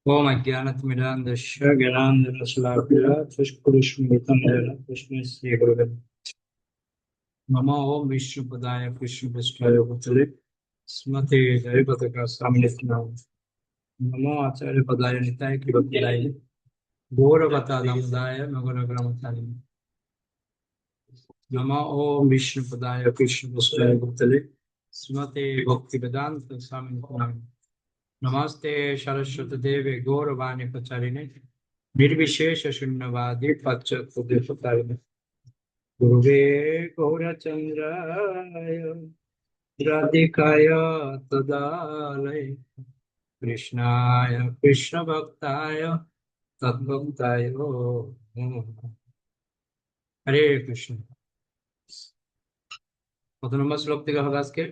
ओम अज्ञानतिमिरान्धस्य ज्ञानाञ्जनशलाकया चक्षुरुन्मिलितं येन तस्मै श्रीगुरवे नमः। ओम विष्णुपदाय कृष्णपृष्ठाय भूतले स्मते जयपताकास्वामिनिति नामिने। नमो आचार्यपदाय निताय कृपलाय गौरवतादाय नगरग्रमचारिणे नमः। ओम विष्णुपदाय कृष्णपृष्ठाय भूतले स्मते भक्तिवेदान्त स्वामिनिति नामिने। नमस्ते सरस्वती देवे गौरवाणी प्रचारिणे निर्विशेष शून्यवादी पाश्चात्य गुरुवे गौरचंद्राय राधिकाय तदालय कृष्णाय कृष्ण भक्ताय तद्भक्ताय नमः। हरे कृष्ण। কত নম্বর শ্লোক থেকে হবে আজকে?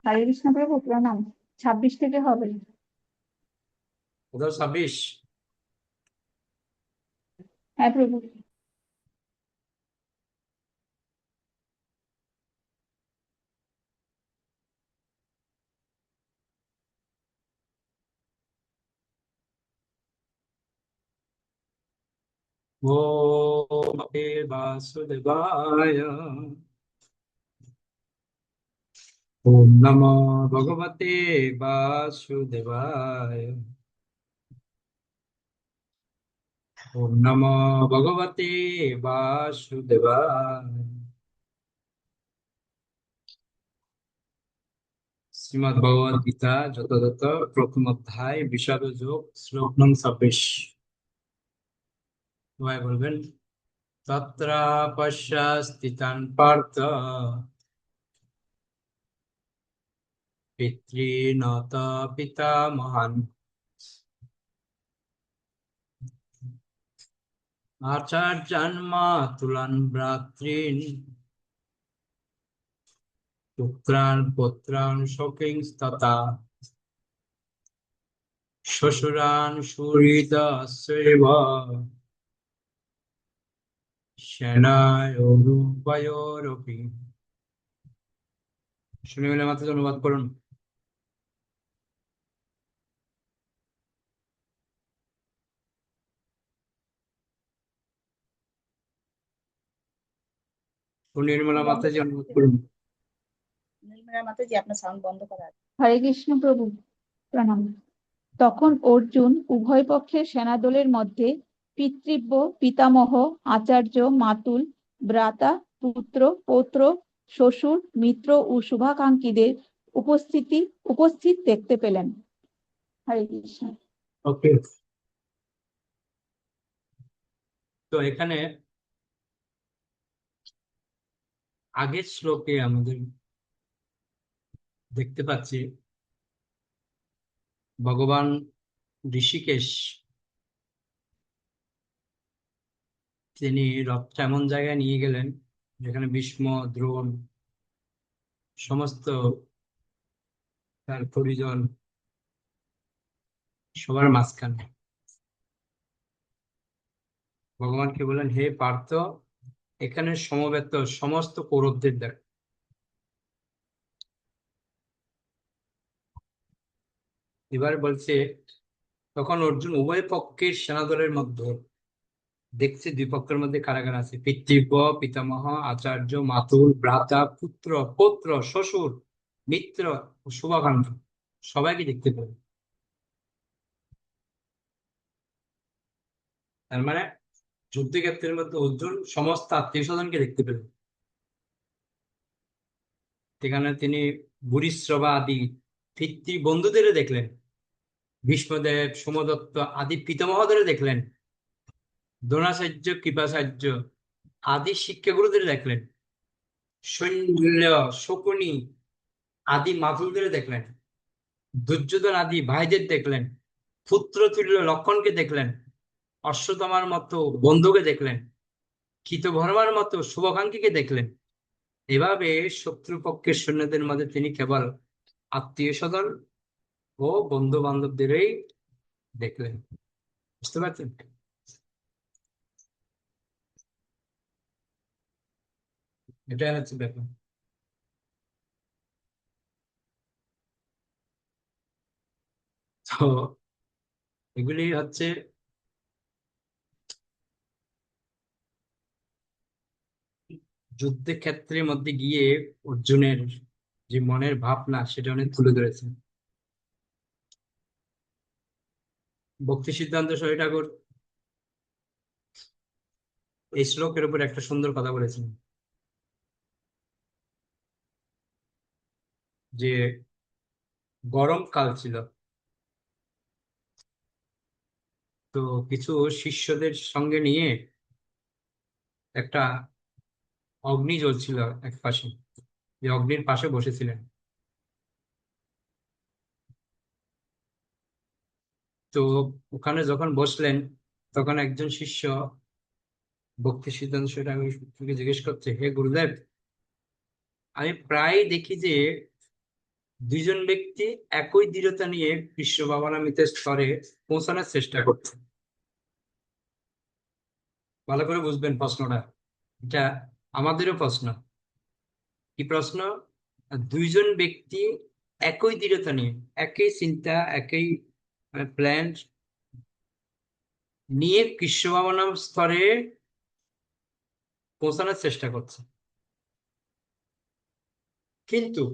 হরে কৃষ্ণ প্রভু, প্রণাম। 26 থেকে হবে। কোথাও 26? হ্যাঁ প্রভু। ওম বাসুদেবায় ওম নমো ভগবতে বাসুদেবায় ওম নমো ভগবতে বাসুদেবায়। শ্রীমদ্ ভগবদ গীতা যথাযথ প্রথম অধ্যায় বিষাদ যোগ শ্লোক নং 26। সবাই বলবেন। তত্র পশ্যস্তিতান পার্থ পিতৃনত পিতামহান আচার্যান মাতুলান ভ্রাতॄন পুত্রান পৌত্রান সখিংস্তথা শ্বশুরান সুহৃদস্যৈব সেনায়োরূপয়োরপি। শুনে মিলে মাত্র অনুবাদ করুন। নির্মলা মাতাজি অনুবাদ করুন। নির্মলা মাতাজি, আপনার সাউন্ড বন্ধ করা আছে। হরে কৃষ্ণ প্রভু, প্রণাম। তখন অর্জুন উভয় পক্ষের সেনাদলের মধ্যে পিতৃব্য, পিতামহ, আচার্য, মাতুল, ভ্রাতা, পুত্র, পৌত্র, শ্বশুর, মিত্র ও শুভাকাঙ্ক্ষীদের উপস্থিত দেখতে পেলেন। হরে কৃষ্ণ। ওকে, তো এখানে আগের শ্লোকে আমাদের দেখতে পাচ্ছি ভগবান ঋষিকেশ তিনি রথটা এমন জায়গায় নিয়ে গেলেন যেখানে ভীষ্ম, দ্রোণ, সমস্ত তার পরিজন সবার মাঝখানে ভগবানকে বললেন, হে পার্থ, এখানে সমবেত সমস্ত কৌরবদের দেখ। এবার বলছে, তখন অর্জুন উভয় পক্ষের সেনাদলের মধ্যে দেখছে দুই পক্ষের মধ্যে কারা কারা আছে। পিতৃব্য, পিতামহ, আচার্য, মাতুল, ভ্রাতা, পুত্র, পৌত্র, শ্বশুর, মিত্র ও শুভাকাঙ্ক্ষী সবাইকে দেখতে পাবে। তার মানে যুদ্ধক্ষেত্রের মধ্যে অর্জুন সমস্ত আত্মীয় স্বজনকে দেখতে পেলেন। সেখানে তিনি ভূরিশ্রবা আদি পিতৃ বন্ধুদের দেখলেন, ভীষ্মদেব, সোমদত্ত আদি পিতামহদের দেখলেন, দ্রোণাচার্য, কৃপাচার্য আদি শিক্ষাগুরুদের দেখলেন, শৈল্য, শকুনি আদি মাতুলদের দেখলেন, দুর্যোধন আদি ভাইদের দেখলেন, পুত্র তুল্য লক্ষণকে দেখলেন, অশ্বত্থামার মতো বন্ধুকে দেখলেন, কৃতভর্মার মতো শুভাকাঙ্ক্ষীকে দেখলেন। এভাবে শত্রুপক্ষের সৈন্যদের মধ্যে তিনি কেবল আত্মীয় স্বজন ও বন্ধু বান্ধবদেরই দেখলেন। বুঝতে পারছেন? এটাই হচ্ছে ব্যাপার। তো এগুলি হচ্ছে যুদ্ধক্ষেত্রের মধ্যে গিয়ে অর্জুনের যে মনের ভাবনা সেটা অনেক তুলে ধরেছেন। ভক্তি সিদ্ধান্ত সরণি ঠাকুর এই শ্লোকের উপর একটা সুন্দর কথা বলেছেন, যে গরমকাল ছিল, তো কিছু শিষ্যদের সঙ্গে নিয়ে একটা অগ্নি জ্বলছিল এক পাশে, যে অগ্নির পাশে বসেছিলেন। তো ওখানে যখন বসলেন, তখন একজন শিষ্য ভক্তি সিদ্ধান্ত সেটা আমি জিজ্ঞেস করছে, হে গুরুদেব, আমি প্রায় দেখি যে দুইজন ব্যক্তি একই দৃঢ়তা নিয়ে কৃষ্ণ ভাবনামৃতের স্তরে পৌঁছানোর চেষ্টা করছে। ভালো করে বুঝবেন প্রশ্নটা, এটা আমাদেরও প্রশ্ন। কি প্রশ্ন? দুইজন ব্যক্তি একই দৃঢ়তা নিয়ে, একই চিন্তা, একই প্ল্যান নিয়ে কৃষ্ণ ভাবনা স্তরে পৌঁছানোর চেষ্টা করছে, কিন্তু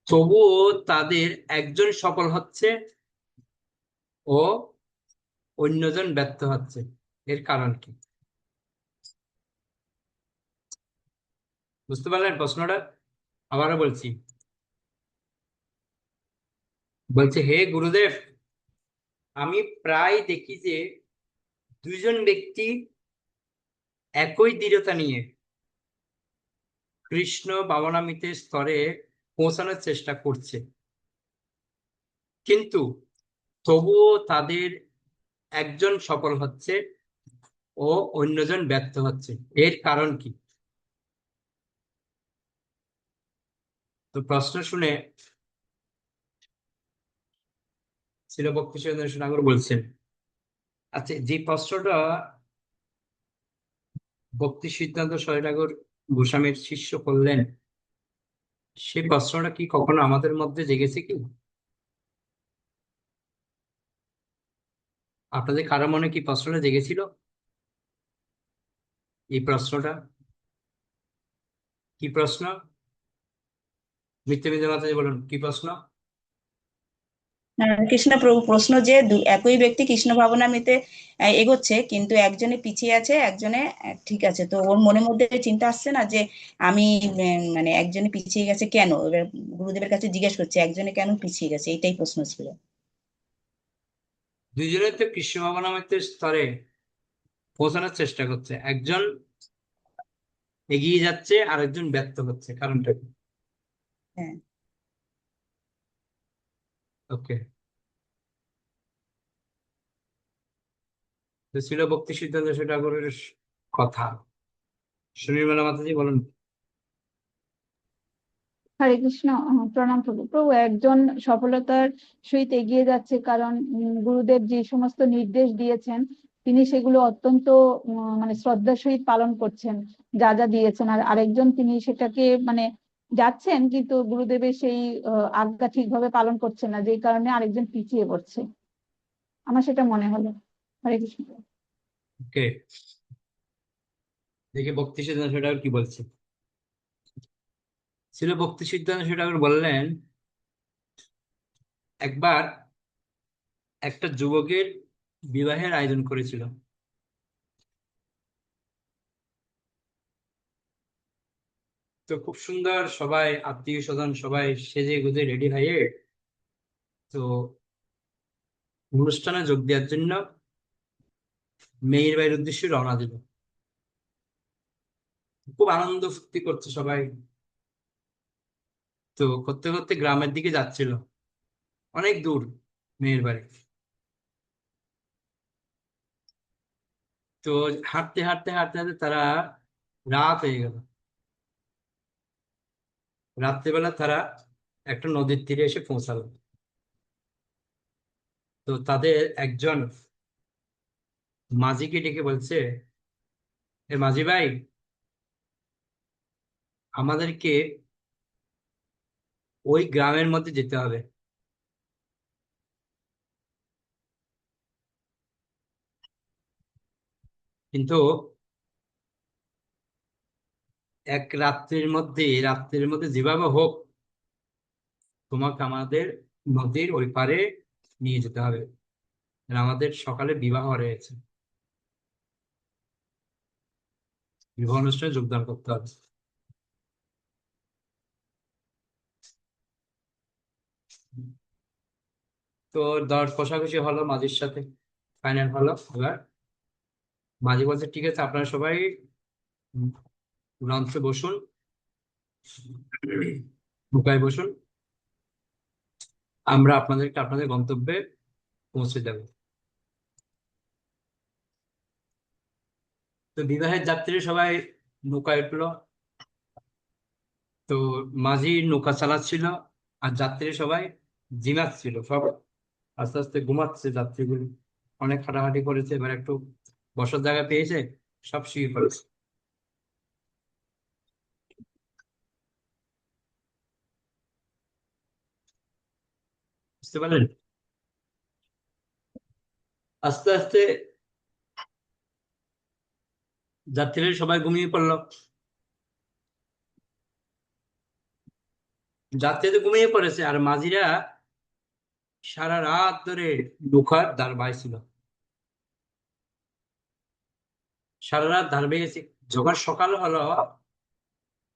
তবুও তাদের একজন সফল হচ্ছে ও অন্যজন ব্যর্থ হচ্ছে। এর কারণ কি? বুঝতে পারলেন প্রশ্নটা? আবারও বলছি, বলছে, হে গুরুদেব, আমি প্রায় দেখি যে দুইজন ব্যক্তি একই দৃঢ়তা নিয়ে কৃষ্ণ ভাবনামৃতের স্তরে পৌঁছানোর চেষ্টা করছে, কিন্তু তবুও তাদের একজন সফল হচ্ছে ও অন্যজন ব্যর্থ হচ্ছে। এর কারণ কি? তো প্রশ্ন শুনে ছিল ভক্তি সিদ্ধান্ত ঠাকুর বলছেন, আচ্ছা, যে প্রশ্নটা ভক্তি সিদ্ধান্ত সরণি ঠাকুর গোস্বামীর শিষ্য করলেন, সেই প্রশ্নটা কি কখনো আমাদের মধ্যে জেগেছে কি? আপনাদের কারো মনে কি প্রশ্নটা জেগেছিল? এই প্রশ্নটা কি প্রশ্ন? মিথ্যে মিথ্যে মাতাজি বলুন, কি প্রশ্ন? কৃষ্ণ প্রভু প্রশ্ন যে একই ব্যক্তি কৃষ্ণ ভাবনামৃতে এগোচ্ছে, কিন্তু একজনে পিছিয়ে আছে, একজনে ঠিক আছে। তো ওর মনের মধ্যে চিন্তা আসছে না যে আমি মানে একজনে পিছিয়ে গেছে কেন? এবার গুরুদেবের কাছে জিজ্ঞেস করছে একজনে কেন পিছিয়ে গেছে, এটাই প্রশ্ন ছিল। দুইজনের তো কৃষ্ণ ভাবনামৃতের স্তরে পৌঁছানোর চেষ্টা করছে, একজন এগিয়ে যাচ্ছে আর একজন ব্যর্থ হচ্ছে, কারণটা কি? হ্যাঁ। ওকে, তো ছিল ভক্তি সিদ্ধান্ত ঠাকুরের কথা। সুনির্মলা মাতাজি বলুন। হরে কৃষ্ণ। প্রণাম প্রভু। প্রভু, একজন সফলতার সহিত এগিয়ে যাচ্ছে কারণ গুরুদেব যে সমস্ত নির্দেশ দিয়েছেন তিনি সেগুলো অত্যন্ত মানে শ্রদ্ধার সহিত পালন করছেন, যা যা দিয়েছেন। আর আরেকজন তিনি সেটাকে মানে যাচ্ছেন, কিন্তু গুরুদেবের সেই আজ্ঞা ঠিকভাবে পালন করছেন না, যেই কারণে আরেকজন পিছিয়ে পড়ছে। আমার সেটা মনে হলো। হরে কৃষ্ণ। ওকে, দেখি ভক্তি সিদ্ধান্ত ঠাকুর কি বলছে। ছিল ভক্তি সিদ্ধান্ত ঠাকুর বললেন, একবার একটা যুবকের বিবাহের আয়োজন করেছিল। তো খুব সুন্দর, সবাই আত্মীয় স্বজন সবাই সেজে গুজে রেডি হয়ে তো অনুষ্ঠানে যোগ দেওয়ার জন্য মেয়ের বাড়ির উদ্দেশ্যে রওনা দিল। খুব আনন্দ ফুর্তি করছে সবাই। তো করতে করতে গ্রামের দিকে যাচ্ছিল, অনেক দূর মেয়ের বাড়ি। তো হাঁটতে হাঁটতে হাঁটতে হাঁটতে তারা রাত হয়ে গেল। রাত্রিবেলা তারা একটা নদীর তীরে এসে পৌঁছালো। তো তাদের একজন মাঝিকে ডেকে বলছে, এ মাঝি ভাই, আমাদেরকে ওই গ্রামের মধ্যে যেতে হবে। কিন্তু রাত্রির মধ্যে যেভাবে হোক তোমাকে আমাদের নদীর ওই পারে নিয়ে যেতে হবে। আর আমাদের সকালে বিবাহ রয়েছে, বিবাহ অনুষ্ঠানে যোগদান করতে হবে। তো দর কষাকষি হলো মাঝির সাথে, ফাইনাল হলো। এবার মাঝি বলছে ঠিক আছে, আপনারা সবাই লঞ্চে বসুন, নৌকায় বসুন, আমরা আপনাদেরকে আপনাদের গন্তব্যে পৌঁছে দেবো। তো বিবাহের যাত্রী সবাই নৌকায় উঠলো। তো মাঝি নৌকা চালাচ্ছিল, আর যাত্রী সবাই ঝিমাচ্ছিল, সব আস্তে আস্তে ঘুমাচ্ছে যাত্রীগুলো। অনেক হাঁটাহাঁটি করেছে, এবার একটু বসার জায়গা পেয়েছে, সব শুয়ে পড়েছে। বুঝতে পারলেন? আস্তে আস্তে যাত্রীরা সবাই ঘুমিয়ে পড়লো। যাত্রীরা তো ঘুমিয়ে পড়েছে, আর মাঝিরা সারা রাত ধরে নৌকার ধার বাইছিল, সারা রাত ধার বেয়েছে। যখন সকাল হলো,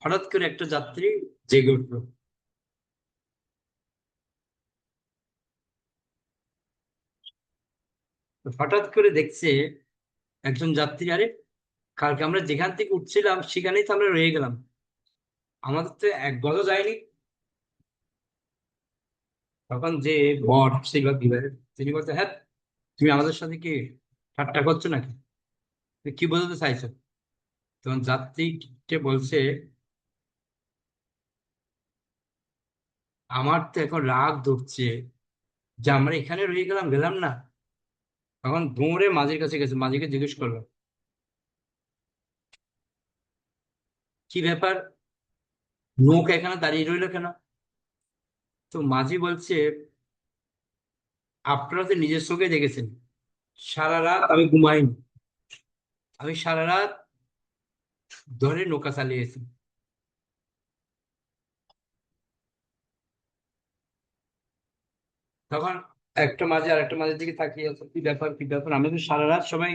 হঠাৎ করে একটা যাত্রী জেগে উঠলো। তো হঠাৎ করে দেখছে একজন যাত্রী, আরে কালকে আমরা যেখান থেকে উঠছিলাম সেখানেই তো আমরা রয়ে গেলাম, আমাদের তো এক গজও যায়নি। তখন যে বর ছিল বিবাহের, তিনি বলছে, হ্যাঁ তুমি আমাদের সাথে কি ঠাট্টা করছো নাকি, তুমি কি বোঝাতে চাইছো? তখন যাত্রীকে বলছে, আমার তো এখন রাগ ধরছে যে আমরা এখানে রয়ে গেলাম, গেলাম না। তখন দৌড়ে মাঝির কাছে গেছে, মাঝিকে জিজ্ঞেস করলো কি ব্যাপার, নৌকা এখানে দাঁড়িয়ে রইলো কেন? তো মাঝি বলছে, আপনারা তো নিজের চোখে দেখেছেন, সারা রাত আমি ঘুমাইনি, আমি সারা রাত ধরে নৌকা চালিয়েছি। তখন একটা মাঝি আর একটা মাঝির দিকে তাকিয়ে আছে, কি ব্যাপার কি ব্যাপার, আমরা তো সারা রাত সবাই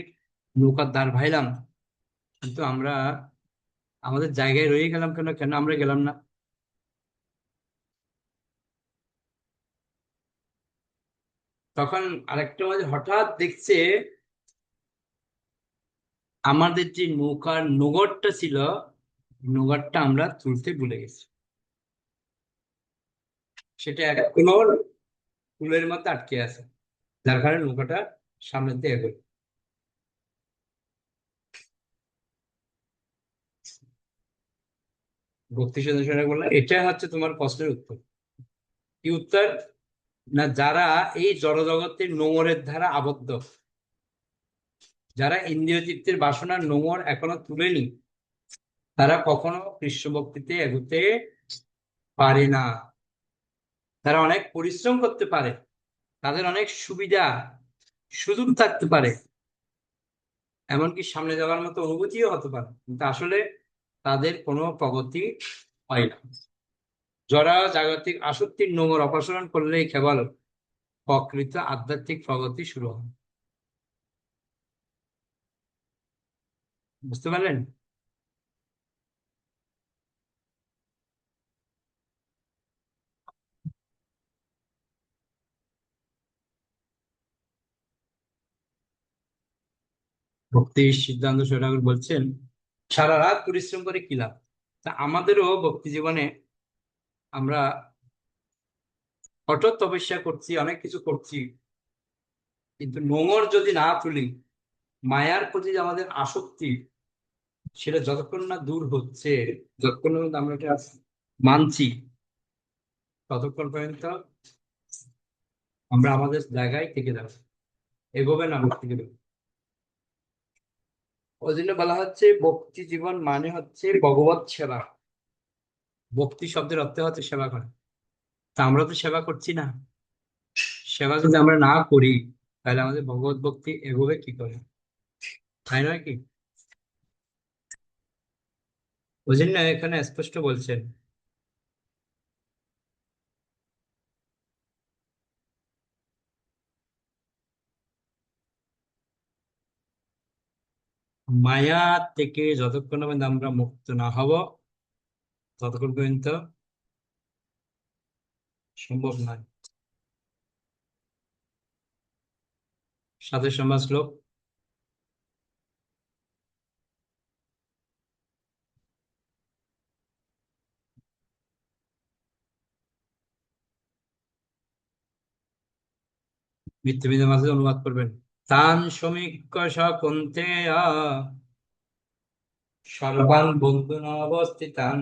নৌকার দাঁড় ভাইলাম, কিন্তু আমরা আমাদের জায়গায় রয়ে গেলাম কেন, কেন আমরা গেলাম না? তখন আরেকটা মাঝি হঠাৎ দেখছে আমাদের যে নৌকার নোঙরটা ছিল, নোঙরটা আমরা তুলতে ভুলে গেছি, সেটা এখনো ফুলের মধ্যে আটকে আছে, যার কারণে নৌকাটা সামনের দিকে এগোয়। ভক্তি সদস্যরা বললো, এটা হচ্ছে তোমার প্রশ্নের উত্তর। কি উত্তর? না, যারা এই জড়জগতের নোঙরের দ্বারা আবদ্ধ, যারা ইন্দ্রিয় তৃপ্তির বাসনার নোঙর এখনো তুলেনি, তারা কখনো কৃষ্ণ ভক্তিতে এগোতে পারে না। তারা অনেক পরিশ্রম করতে পারে, তাদের অনেক সুবিধা সুযোগ থাকতে পারে, এমনকি সামনে যাওয়ার মতো অনুভূতিও হতে পারে, কিন্তু আসলে তাদের কোনো প্রগতি হয় না। যারা জাগতিক আসক্তির নোঙর অপসারণ করলেই কেবল প্রকৃত আধ্যাত্মিক প্রগতি শুরু হয়। বুঝতে পারলেন? ভক্তি সিদ্ধান্ত ঠাকুর বলছেন, সারা রাত পরিশ্রম করে কি লাভ? তা আমাদেরও ভক্তি জীবনে আমরা কঠোর তপস্যা করছি, অনেক কিছু করছি, কিন্তু নোঙর যদি না তুলি, মায়ার প্রতি যে আমাদের আসক্তি, সেটা যতক্ষণ না দূর হচ্ছে, যতক্ষণ পর্যন্ত আমরা এটা মানছি, ততক্ষণ পর্যন্ত আমরা আমাদের জায়গায় থেকে যাবো, এগোবে না ভক্তি জীবনে। ওই জন্য বলা হচ্ছে ভক্তি জীবন মানে হচ্ছে ভগবত সেবা। ভক্তি শব্দের অর্থ হচ্ছে সেবা করা। তা আমরা তো সেবা করছি না। সেবা যদি আমরা না করি তাহলে আমাদের ভগবত ভক্তি এগোবে কি করে, তাই নয় কি? ওই জন্য এখানে স্পষ্ট বলছেন, মায়া থেকে যতক্ষণ পর্যন্ত আমরা মুক্ত না হব ততক্ষণ পর্যন্ত সম্ভব নয়। সাথে সমাজ লোক মৃত্যুবিদের মাঝে অনুবাদ করবেন। তান সমীক্ষ সকন্তেয়া সর্বান বন্ধুনাবস্থিতান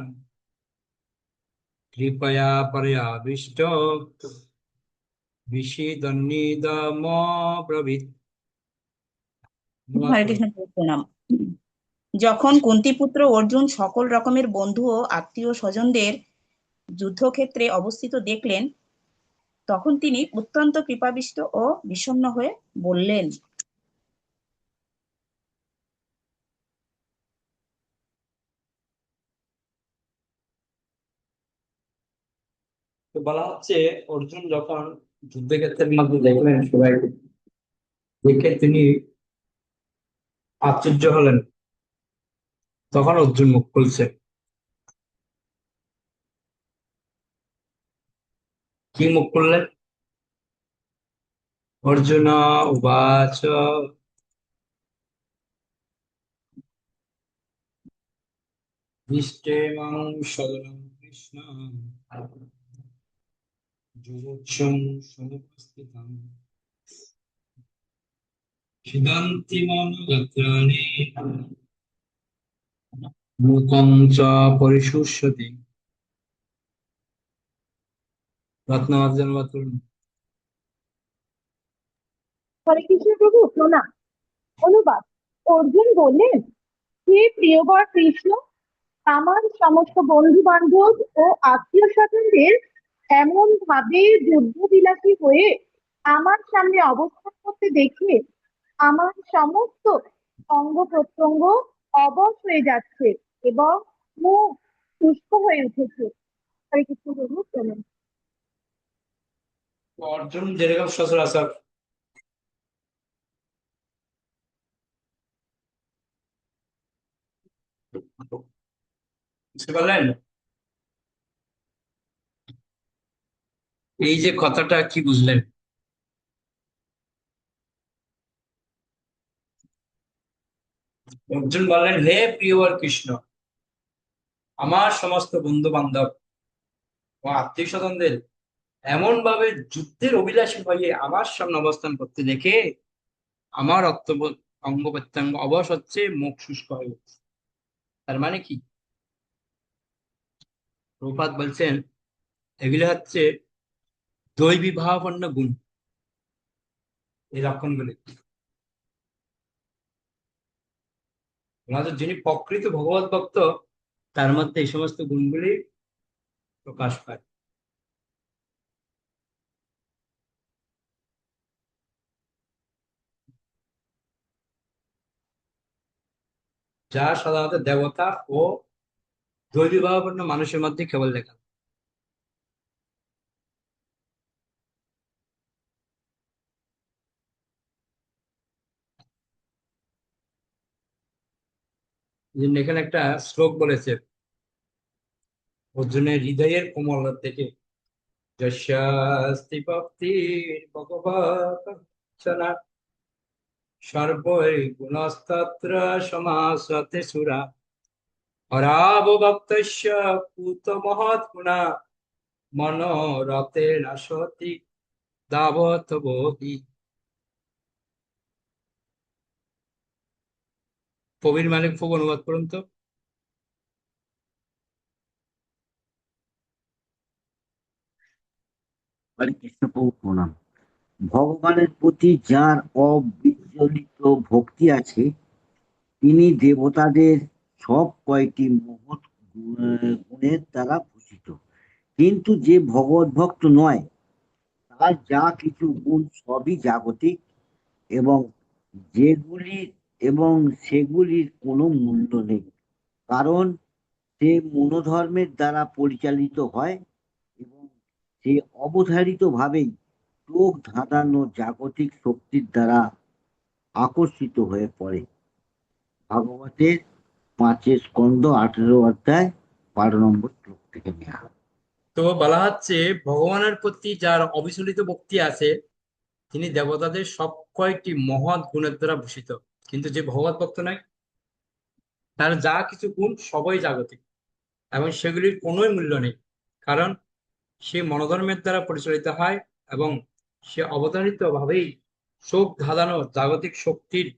কৃপয়া পর্যাবিষ্ট বিষিদন্নিদম ব্রবীত। অনুবাদ হরে করুন। কৃষ্ণ প্রণাম। যখন কুন্তিপুত্র অর্জুন সকল রকমের বন্ধু ও আত্মীয় স্বজনদের যুদ্ধক্ষেত্রে অবস্থিত দেখলেন, তখন তিনি অত্যন্ত কৃপাবিষ্ট ও বিষণ্ণ হয়ে বললেন, তো বলা হচ্ছে অর্জুন যখন যুদ্ধক্ষেত্রের মধ্যে দেখলেন সবাই, দেখে তিনি আশ্চর্য হলেন। তখন অর্জুন মুখ খুলছে। কি মুখ খুললেন? অর্জুন উবাচ দৃষ্টে মাং সদনং কৃষ্ণ যুবৎসং সমুপস্থিতং খিদন্তি মম গাত্রাণি মুকং চ পরিশুষ্যতি। রত্নার্জন বাতুল। হরে কৃষ্ণ প্রভু প্রণাম। অনুবাদ। অর্জুন বললেন, হে প্রিয়বর কৃষ্ণ, আমার সমস্ত বন্ধু বান্ধব ও আত্মীয় স্বজনদের এমন ভাবে যুদ্ধ বিলাসী হয়ে আমার সামনে অবস্থান করতে দেখে আমার সমস্ত অঙ্গ প্রত্যঙ্গ অবশ হয়ে যাচ্ছে এবং মুখ শুষ্ক হয়ে উঠেছে। হরে কৃষ্ণ প্রভু প্রণাম। অর্জুন যেরকম সচরাচর বুঝতে পারলেন, এই যে কথাটা কি বুঝলেন? অর্জুন বললেন, হে প্রিয়বর কৃষ্ণ, আমার সমস্ত বন্ধু বান্ধব ও আত্মীয় স্বজনদের এমন ভাবে যুদ্ধের অভিলাষী হয়ে আমার সামনে অবস্থান করতে দেখে আমার অঙ্গ প্রত্যঙ্গ অবশ হচ্ছে, মুখ শুষ্ক হয়ে উঠছে। তার মানে কি? প্রভুপাদ বলছেন এগুলো হচ্ছে দৈবী ভাবাপন্ন গুণ, এই লক্ষণগুলি। যিনি প্রকৃত ভগবত ভক্ত তার মধ্যে এই সমস্ত গুণগুলি প্রকাশ পায়, যা সাধারণত দেবতা ও দৈবী ভাবাপন্ন মানুষের মধ্যে কেবল দেখা যায়। এই জন্য এখানে একটা শ্লোক বলেছে অর্জুনের হৃদয়ের কোমলতা থেকে, যস্যাস্তি ভক্তির ভগবৎ সর্বৈ গুণস্তত্র সমাসতে সুরা হরাবভক্তস্য পুত মহৎ গুণা মনোরথে নাশতি দাবত বোধি। কবির মালিক খুব অনুবাদ করুন তো। হরে কৃষ্ণ প্রভু প্রণাম। ভগবানের প্রতি যার অবিচলিত ভক্তি আছে তিনি দেবতাদের সব কয়টি মহৎ গুণের দ্বারা ভূষিত, কিন্তু যে ভগবত ভক্ত নয় তার যা কিছু গুণ সবই জাগতিক, এবং যেগুলি এবং সেগুলির কোনো মূল্য নেই, কারণ সে মনোধর্মের দ্বারা পরিচালিত হয় এবং সে অবধারিত ভাবেই চোখ ধাঁধানো জাগতিক শক্তির দ্বারা আকর্ষিত হয়ে পড়ে। ভাগবতের 5 স্কন্ধ 18 অধ্যায় 12 নম্বর শ্লোক থেকে নেওয়া। তো বলা হচ্ছে ভগবানের প্রতি যার অবিচলিত ভক্তি আছে তিনি দেবতাদের সব কয়টি মহৎ গুণের দ্বারা ভূষিত, কিন্তু যে ভগবত ভক্ত নয় তার যা কিছু গুণ সবই জাগতিক এবং সেগুলির কোনোই মূল্য নেই, কারণ সে মনোধর্মের দ্বারা পরিচালিত হয় এবং সে অবধারিত ভাবেই চোখ ধাঁধানো জাগতিক শক্তির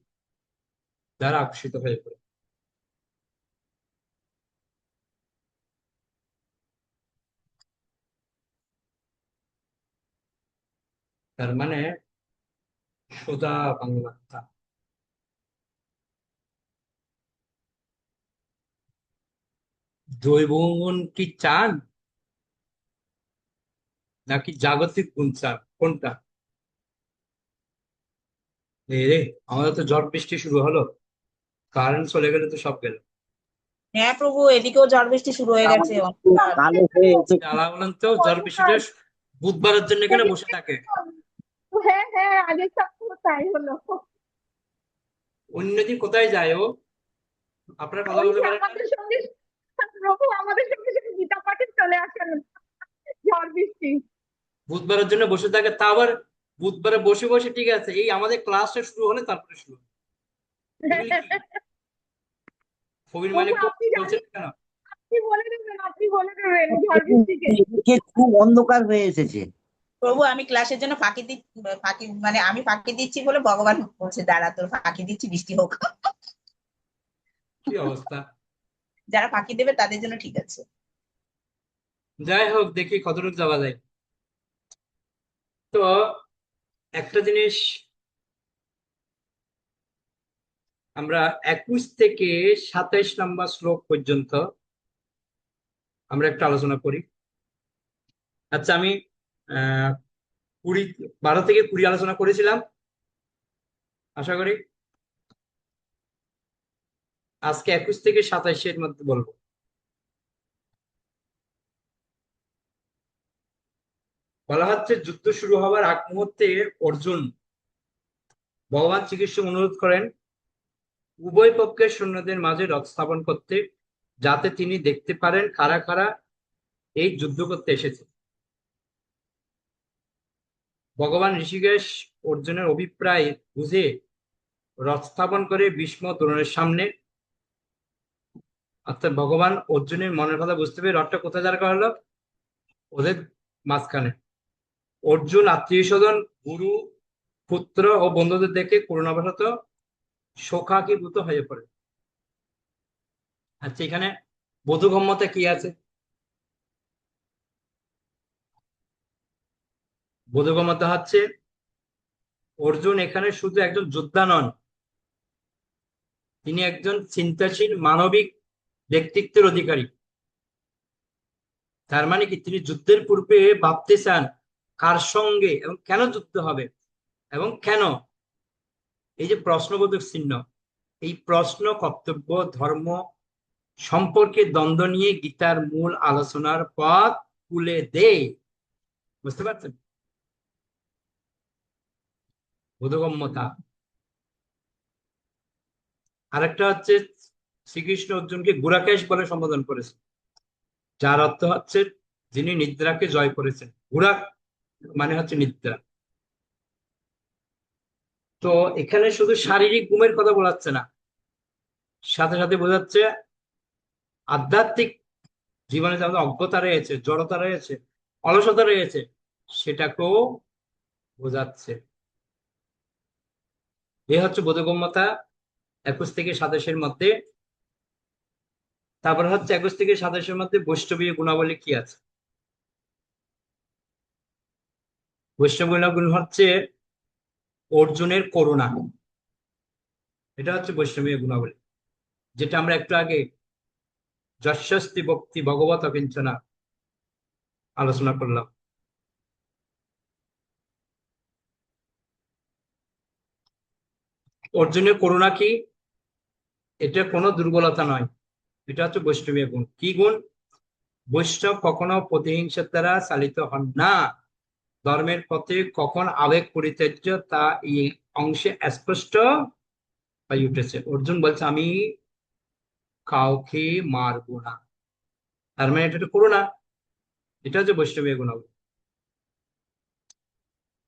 দ্বারা আকর্ষিত হয়ে পড়ে। তার মানে সোজা বাংলা কথা, জৈব গুণ কি চান নাকি জাগতিক গুণ চান, কোনটা? এই রে, আমাদের তো ঝড় বৃষ্টি শুরু হলো, কারেন্ট চলে গেলে তো সব গেল। হ্যাঁ প্রভু, এদিকেও ঝড় বৃষ্টি শুরু হয়ে গেছে, আমাদের তো অন্ধকার। কালো হয়ে এসে আল্লাহ বলেন তো ঝড় বৃষ্টিটা বুধবারের জন্য এখানে বসে থাকে, হ্যাঁ হ্যাঁ, আগের সপ্তাহে তাই হলো। অন্যদিন কোথায় যায় ও? আপনার কথা ওই বলতে যে পারেন না? আমাদের সঙ্গে, প্রভু আমাদের সঙ্গে সঙ্গে গীতা পাঠে চলে আসেন ঝড় বৃষ্টি। বুধবারের জন্য বসে থাকে, তা আবার বুধবারে বসে বসে ঠিক আছে, এই আমাদের ক্লাসটা শুরু হলে তারপরে শুরু হবে। এগুলি কি কবির প্রভু মালিক আপনি বলছেন জানেন, কেন? আপনি বলে দেবেন, আপনি বলে দেবেন ঝড় বৃষ্টিকে। এদিকে খুব অন্ধকার হয়ে এসেছে। প্রভু আমি ক্লাসের জন্য ফাঁকি মানে আমি ফাঁকি দিচ্ছি বলে ভগবান বলছে দাঁড়া তোর ফাঁকি দিচ্ছি, বৃষ্টি হোক। কি অবস্থা! যারা ফাঁকি দেবে তাদের জন্য ঠিক আছে। যাই হোক, দেখি কতটুকু যাওয়া যায়। তো একটা জিনিস আমরা 21 থেকে 27 নম্বর শ্লোক পর্যন্ত আমরা একটু আলোচনা করি। আচ্ছা, আমি আহ 12 থেকে 20 আলোচনা করেছিলাম আশা করি। আজকে 21 থেকে 27-এর মধ্যে বলবো। বলা হচ্ছে যুদ্ধ শুরু হবার আগ মুহূর্তে অর্জুন ভগবান শ্রীকৃষ্ণ অনুরোধ করেন উভয় পক্ষের সৈন্যদের মাঝে রথ স্থাপন করতে, যাতে তিনি দেখতে পারেন কারা কারা এই যুদ্ধ করতে এসেছে। ভগবান ঋষিকেশ অর্জুনের অভিপ্রায় বুঝে রথ স্থাপন করে ভীষ্ম দ্রোণের সামনে, অর্থাৎ ভগবান অর্জুনের মনের কথা বুঝতে পেরে রথটা কোথায় দাঁড় করালো? ওদের মাঝখানে। অর্জুন আত্মীয় স্বজন, গুরু, পুত্র ও বন্ধুদের দেখে করুণাবশত শোকাভিভূত হয়ে পড়ে। আচ্ছা, এখানে বোধগম্যতা কি আছে? বোধগম্যতা হচ্ছে অর্জুন এখানে শুধু একজন যোদ্ধা নন, তিনি একজন চিন্তাশীল মানবিক ব্যক্তিত্বের অধিকারী। তার মানে কি, তিনি যুদ্ধের পূর্বে ভাবতে চান কার সঙ্গে এবং কেন যুদ্ধ হবে এবং কেন। এই যে প্রশ্নবোধক চিহ্ন, এই প্রশ্ন কর্তব্য ধর্ম সম্পর্কে দ্বন্দ্ব নিয়ে গীতার মূল আলোচনার পথ খুলে দেয়। বুঝতে পারছেন বোধগম্যতা? আরেকটা হচ্ছে শ্রীকৃষ্ণ অর্জুনকে গুরাকেশ বলে সম্বোধন করেছে, যার অর্থ হচ্ছে যিনি নিদ্রাকে জয় করেছেন। গুরাক মানে হচ্ছে নিদ্রা। তো এখানে শুধু শারীরিক ঘুমের কথা বলাচ্ছে না, সাথে সাথে বোঝাচ্ছে আধ্যাত্মিক জীবনে যাদের অজ্ঞতা রয়েছে, জড়তা রয়েছে, অলসতা রয়েছে, সেটাকেও বোঝাচ্ছে। এ হচ্ছে বোধগম্যতা 21 থেকে 27-এর মধ্যে। তারপর হচ্ছে 21 থেকে 27-এর মধ্যে বৈষ্ণবীয় গুণাবলী কি আছে। বৈষ্ণবীয় গুণ হচ্ছে অর্জুনের করুণা, এটা হচ্ছে বৈষ্ণবীয় গুণাবলী। যেটা আমরা একটু আগে যশস্তি ভক্তি ভগবত কিঞ্চনা আলোচনা করলাম। অর্জুনের করুণা কি? এটা কোনো দুর্বলতা নয়, এটা হচ্ছে বৈষ্ণবীয় গুণ। কি গুণ? বৈষ্ণব কখনো প্রতিহিংসার দ্বারা চালিত হন না। ধর্মের পথে কখন আবেগ পরিত্যাজ্য তা এই অংশে স্পষ্ট হয়ে উঠেছে। অর্জুন বলছে আমি কাউকে মারবো না, তার মানে এটা একটা করুণা, এটা হচ্ছে বৈষ্ণবীয় গুণ।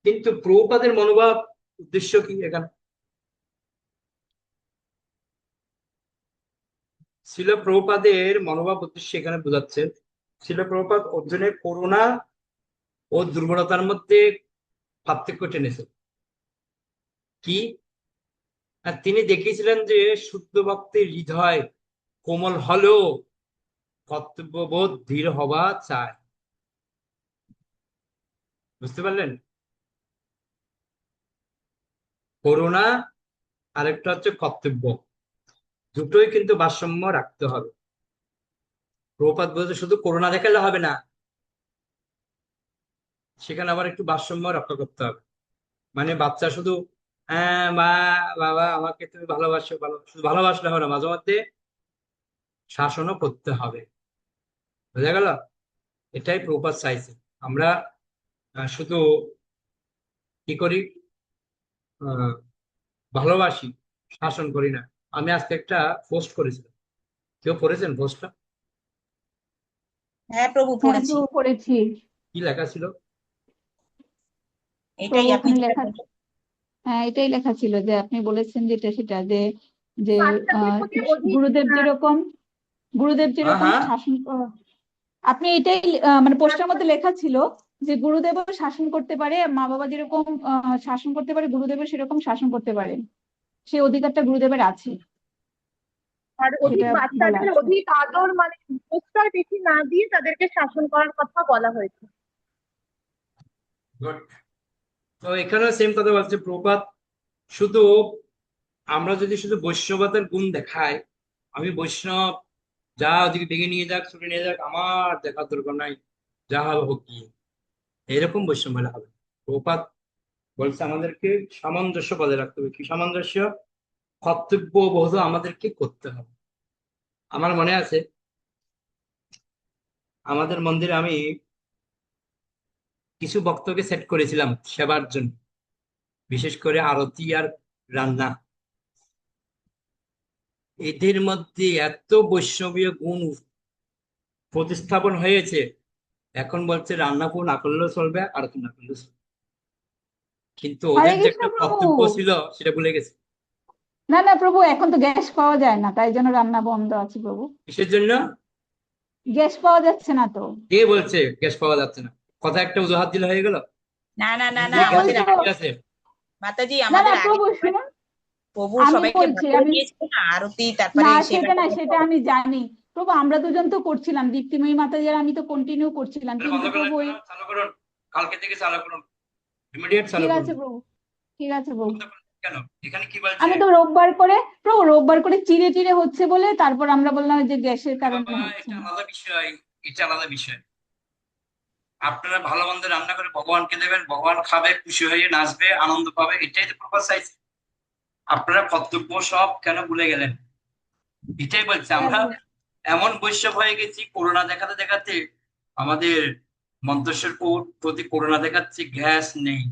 কিন্তু প্রভুপাদের মনোভাব উদ্দেশ্য কি এখানে? শিল প্রভুপাদের মনোভাব উদ্দেশ্য এখানে বোঝাচ্ছে, শিল প্রভুপাদ অর্জুনের করুণা ও দুর্বলতার মধ্যে পার্থক্য টেনেছে। কি? আর তিনি দেখিয়েছিলেন যে শুদ্ধ ভক্তের হৃদয় কোমল হলেও কর্তব্যবোধ ধীর হওয়া চায়। বুঝতে পারলেন? করুণা আরেকটা হচ্ছে কর্তব্য, দুটোই কিন্তু ভারসাম্য রাখতে হবে। প্রভুপাদ বলতে শুধু করুণা দেখালে হবে না, সেখানে আবার একটু ভারসাম্য রক্ষা করতে হবে। মানে বাচ্চা শুধু হ্যাঁ মা বাবা আমাকে তুমি ভালোবাসো, ভালো শুধু ভালোবাসলে হবে না, মাঝে মধ্যে শাসনও করতে হবে। বোঝা গেল? এটাই প্রভুপাদ চাইছে। আমরা শুধু কি করি, আহ, ভালোবাসি, শাসন করি না। আমি আজকে একটা পোস্ট করেছিলাম, কেউ পড়েছেন পোস্টটা? হ্যাঁ প্রভু হ্যাঁ পড়েছি। প্রভু পড়েছি। কি লেখা ছিল? এটাই প্রভু আপনি ওখানে যেটা লেখা, বললেন। হ্যাঁ এটাই লেখা ছিল যে আপনি বলেছেন যেটা সেটা যে যে বাচ্চাদের প্রতি অধিক গুরুদেব যেরকম, গুরুদেব হ্যাঁ যেরকম হ্যাঁ, শাসন আপনি এটাই মানে পোস্টের মধ্যে লেখা ছিল যে গুরুদেবও শাসন করতে পারে, মা বাবা যেরকম শাসন করতে পারে গুরুদেবও সেরকম শাসন করতে পারে, সেই অধিকারটা গুরুদেবের আছে, আর অধিক সেটা বলা বাচ্চাদের আছে। অধিক আদর মানে প্রশ্রয় বেশি না দিয়ে তাদেরকে শাসন করার কথা বলা হয়েছে। গুড। তো এখানেও সেম কথা বলছে প্রভুপাদ। শুধু আমরা যদি শুধু বৈষ্ণবতার গুণ দেখাই, আমি বৈষ্ণব, যা ওদিকে ডেকে নিয়ে যাক ছুটে নিয়ে যাক আমার দেখার দরকার নাই, যা হবে হোক গিয়ে, এরকম বৈষ্ণব হলে হবে না। প্রভুপাদ বলছে আমাদেরকে সামঞ্জস্য বজায় রাখতে হবে। কি সামঞ্জস্য? কর্তব্য বোধ আমাদেরকে করতে হবে। আমার মনে আছে আমাদের মন্দিরে আমি কিছু ভক্তকে সেট করেছিলাম সেবার জন্য, বিশেষ করে আরতি আর রান্না। এদের মধ্যে এত বৈষ্ণবীয় গুণ প্রতিস্থাপন হয়েছে, এখন বলছে রান্না না করলেও চলবে, আরতি না করলেও চলবে। কিন্তু হরে ওদের যে কৃষ্ণ একটা প্রভু। কর্তব্য ছিল সেটা ভুলে গেছে। না না প্রভু, এখন তো গ্যাস পাওয়া যায় না, তাই জন্য রান্না বন্ধ আছে প্রভু। কিসের জন্য? গ্যাস পাওয়া যাচ্ছে না তো। কে বলছে গ্যাস পাওয়া যাচ্ছে না? কথা একটা অজুহাত দিলে হয়ে গেল? না না না না কে গ্যাসের আমাদের বলছে? কি আছে? মাতাজি না না আমাদের আগে প্রভু শুনুন, প্রভু আমি সবাইকে ভাগ বলছি, করে আমি দিয়েছিল না আরতি, না তারপরে সেটা সেবাটা না, করতে সেটা হবে। আমি জানি প্রভু, আমরা দুজন তো করছিলাম, দীপ্তিময়ী মাতাজি আর আমি তো কন্টিনিউ করছিলাম, তাহলে বন্ধ কিন্তু করলেন প্রভু কেন? ওই চালু করুন, কালকে থেকে চালু করুন, ইমিডিয়েট চালু ঠিক করুন। আছে প্রভু, ঠিক আছে প্রভু। বন্ধ করলেন কেন? এখানে কি বলছে? আমি তো রোববার করে প্রভু, রোববার করে চিড়ে চিড়ে হচ্ছে বলে তারপর আমরা বললাম যে গ্যাসের আরে বাবা, কারণে হচ্ছে। এটা আলাদা বিষয়, এটা আলাদা বিষয়। আপনারা ভালো মন্দ রান্না করে ভগবানকে দেবেন, ভগবান খাবে, খুশি হয়ে নাচবে, আনন্দ পাবে, এটাই তো প্রপার সাইজ। আপনারা কর্তব্য সব কেন ভুলে গেলেন? এটাই বলছে। ঠিক আমরা আছে। এমন বৈষ্ণব হয়ে গেছি, করোনা দেখাতে দেখাতে আমাদের মন্তেশ্বর প্রতি করোনা দেখাচ্ছে, গ্যাস নেই।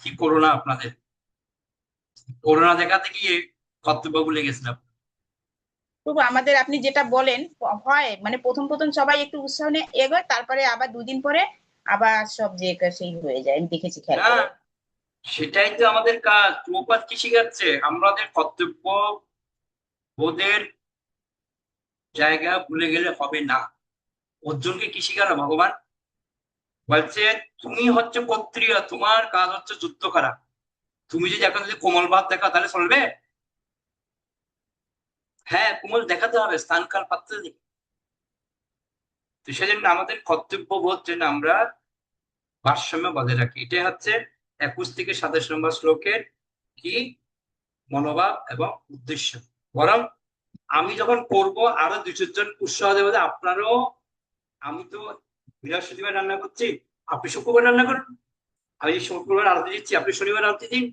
কি করোনা আপনাদের! করোনা দেখাতে গিয়ে কর্তব্য ভুলে গেছিলাম। প্রভু আমাদের আপনি যেটা বলেন হয়, মানে প্রথম প্রথম সবাই একটু উৎসাহ নিয়ে এগোয়, তারপরে আবার দুদিন পরে আবার সব যে সেই হয়ে যায়, আমি দেখেছি খেয়াল হ্যাঁ, করে। সেটাই তো আমাদের কাজ। প্রভুপাদ কি শিখাচ্ছে? আমাদের কর্তব্য বোধের জায়গা ভুলে গেলে হবে না। অর্জুনকে কি শিখালো ভগবান? বলছে তুমি হচ্ছে ক্ষত্রিয়, তোমার কাজ হচ্ছে যুদ্ধ করা। তুমি যদি এখন যদি কোমল ভাব দেখা তাহলে চলবে? হ্যাঁ, কোমল দেখাতে হবে, স্থান কাল পাত্র দেখে। তো সেজন্য আমাদের কর্তব্য বোধ যেন আমরা ভারসাম্য বজায় রাখি। এটাই হচ্ছে 21 থেকে 27 নম্বর শ্লোকের কি মনোভাব এবং উদ্দেশ্য। বরং আমি যখন করবো আরো 200 জন উৎসাহ দেবো যে আপনারও, আমি তো বৃহস্পতিবার রান্না করছি, আপনি শুক্রবার রান্না করুন, আমি শুক্রবার আরতি দিচ্ছি, আপনি শনিবার আরতি দিন।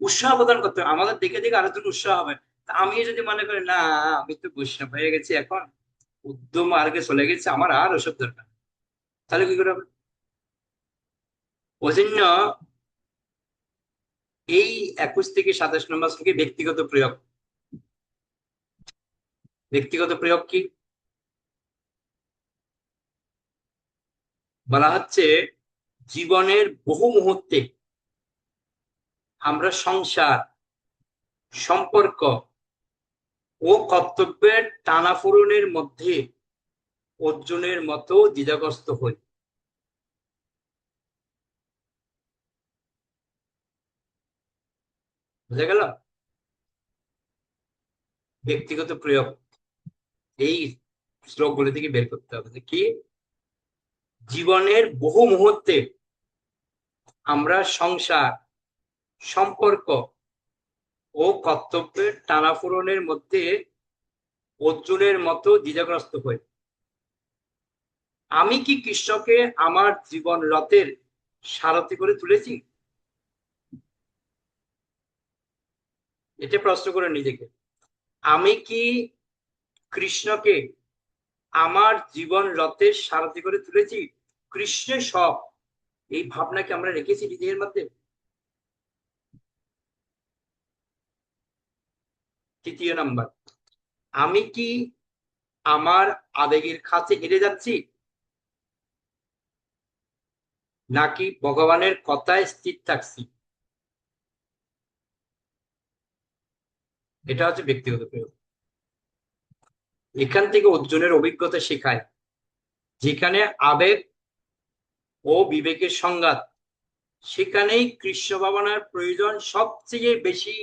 উৎসাহ প্রদান করতে হবে, আমাদের দেখে দেখে আরেকজন উৎসাহ হবে। তা আমি যদি মনে করি না আমি তো বৈষ্ণব হয়ে গেছি, এখন উদ্যম মার্গে চলে গেছে, আমার আর ওসব দরকার, তাহলে কি করে হবে? ওই জন্য এই 21 থেকে 27 নম্বর থেকে ব্যক্তিগত প্রয়োগ। ব্যক্তিগত প্রয়োগ কি বলা হচ্ছে? জীবনের বহু মুহূর্তে আমরা সংসার, সম্পর্ক ও কর্তব্যের টানাপোড়েনের মধ্যে অর্জুনের মতো দ্বিধাগ্রস্ত হই। বুঝা গেল? ব্যক্তিগত প্রয়োগ এই শ্লোকগুলি থেকে বের করতে হবে যে কি, জীবনের বহু মুহূর্তে আমরা সংসার, সম্পর্ক ও কর্তব্যের টানাপোড়েনের মধ্যে অর্জুনের মতো দ্বিধাগ্রস্ত হই। আমি কি কৃষ্ণকে আমার জীবন রথের সারথি করে তুলেছি? এটা প্রশ্ন করে নিজেকে। আমি কি কৃষ্ণকে আমার জীবন রথের সারথি করে তুলেছি? কৃষ্ণের সব, এই ভাবনাকে আমরা রেখেছি নিজের মধ্যে? তৃতীয় নাম্বার, আমি কি আমার আবেগের কাছে হেরে যাচ্ছি, নাকি ভগবানের কথায় স্থির থাকছি? এটা হচ্ছে ব্যক্তিগত প্রয়োগ। এখান থেকে অর্জুনের অভিজ্ঞতা শেখায়, যেখানে আবেগ ও বিবেকের সংঘাত, সেখানেই কৃষ্ণ ভাবনার প্রয়োজন সবচেয়ে বেশি।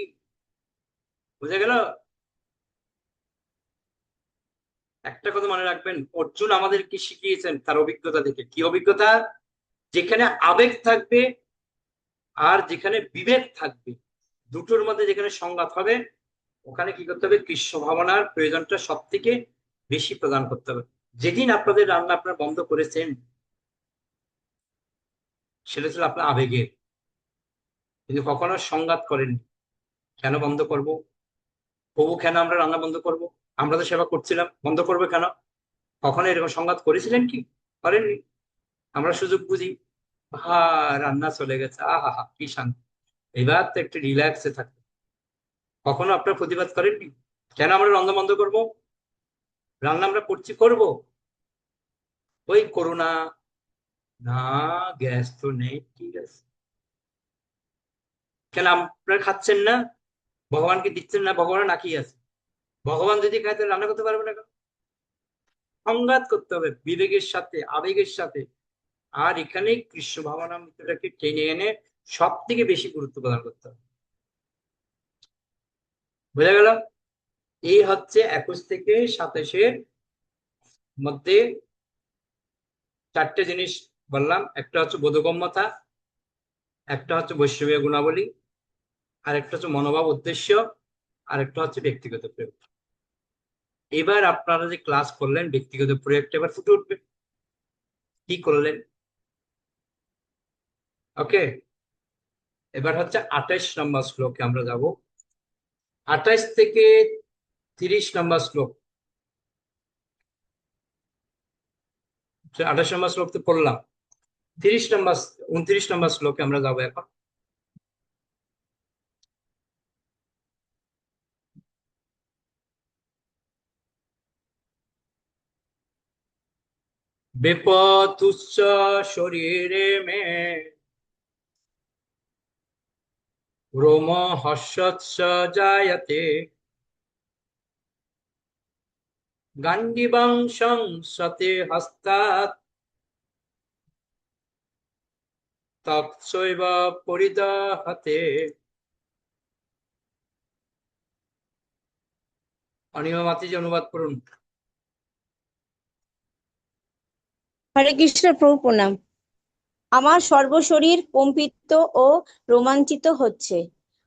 বুঝা গেল? একটা কথা মনে রাখবেন, অর্জুন আমাদেরকে শিখিয়েছেন তার অভিজ্ঞতা থেকে। কি অভিজ্ঞতা? যেখানে আবেগ থাকবে আর যেখানে বিবেক থাকবে, দুটোর মধ্যে যেখানে সংঘাত হবে, ওখানে কি করতে হবে? কৃষ্ণ ভাবনার প্রয়োজনটা সব থেকে বেশি প্রদান করতে হবে। যেদিন আপনাদের রান্না আপনারা বন্ধ করেছেন, সেটা ছিল আপনার আবেগের, কিন্তু কখনো সংঘাত করেননি। কেন বন্ধ করব? প্রভু কেন আমরা রান্না বন্ধ করব? আমরা তো সেবা করছিলাম, বন্ধ করবে কেন? কখনো এরকম সংঘাত করেছিলেন কি? করেননি। আমরা সুযোগ বুঝি, হা, রান্না চলে গেছে, আহা হা কি শান্তি, এবার তো একটু রিল্যাক্সে থাকবে। কখনো আপনার প্রতিবাদ করেননি? কেন আমরা রান্না বন্ধ করব? রান্না আমরা করছি, করব, ওই করোনা, না গ্যাস তো নেই, ঠিক আছে। কেন আপনারা খাচ্ছেন না? ভগবানকে দিচ্ছেন না? ভগবান নাকি আছে, ভগবান যদি খায় তাহলে রান্না করতে পারবে না কেন? সংঘাত করতে হবে বিবেকের সাথে, আবেগের সাথে। আর এখানে কৃষ্ণ ভাবনামৃতটাকে টেনে এনে সব থেকে বেশি গুরুত্ব প্রদান করতে হবে। বোঝা গেল? এই হচ্ছে 21 থেকে 27 মধ্যে চারটে জিনিস বললাম। একটা হচ্ছে বোধগম্যতা, একটা হচ্ছে বৈষ্ণবীয় গুণাবলী, আর একটা হচ্ছে মনোভাব উদ্দেশ্য, আর একটা হচ্ছে ব্যক্তিগত প্রয়োগ। এবার আপনারা যে ক্লাস করলেন, ব্যক্তিগত প্রয়োগটা এবার ফুটে উঠবে কি করলেন। ওকে, এবার হচ্ছে 28 নম্বর শ্লোকে আমরা যাব। 28 থেকে 30 নম্বর শ্লোক। 28 নম্বর শ্লোক তো পড়লাম, 30 নম্বর 29 নম্বর শ্লোকে আমরা যাবো এখন। বেপতুচ্চ শরীরে মে রোম হর্ষৎস জায়তে গান্ডিবং সংসতে হস্তাৎ তৎসৈব পরিদহতে। অনিমা মাতিজি অনুবাদ করুন। হরে কৃষ্ণ, প্রভু প্রণাম। আমার সর্বশরীর কম্পিত ও রোমাঞ্চিত হচ্ছে।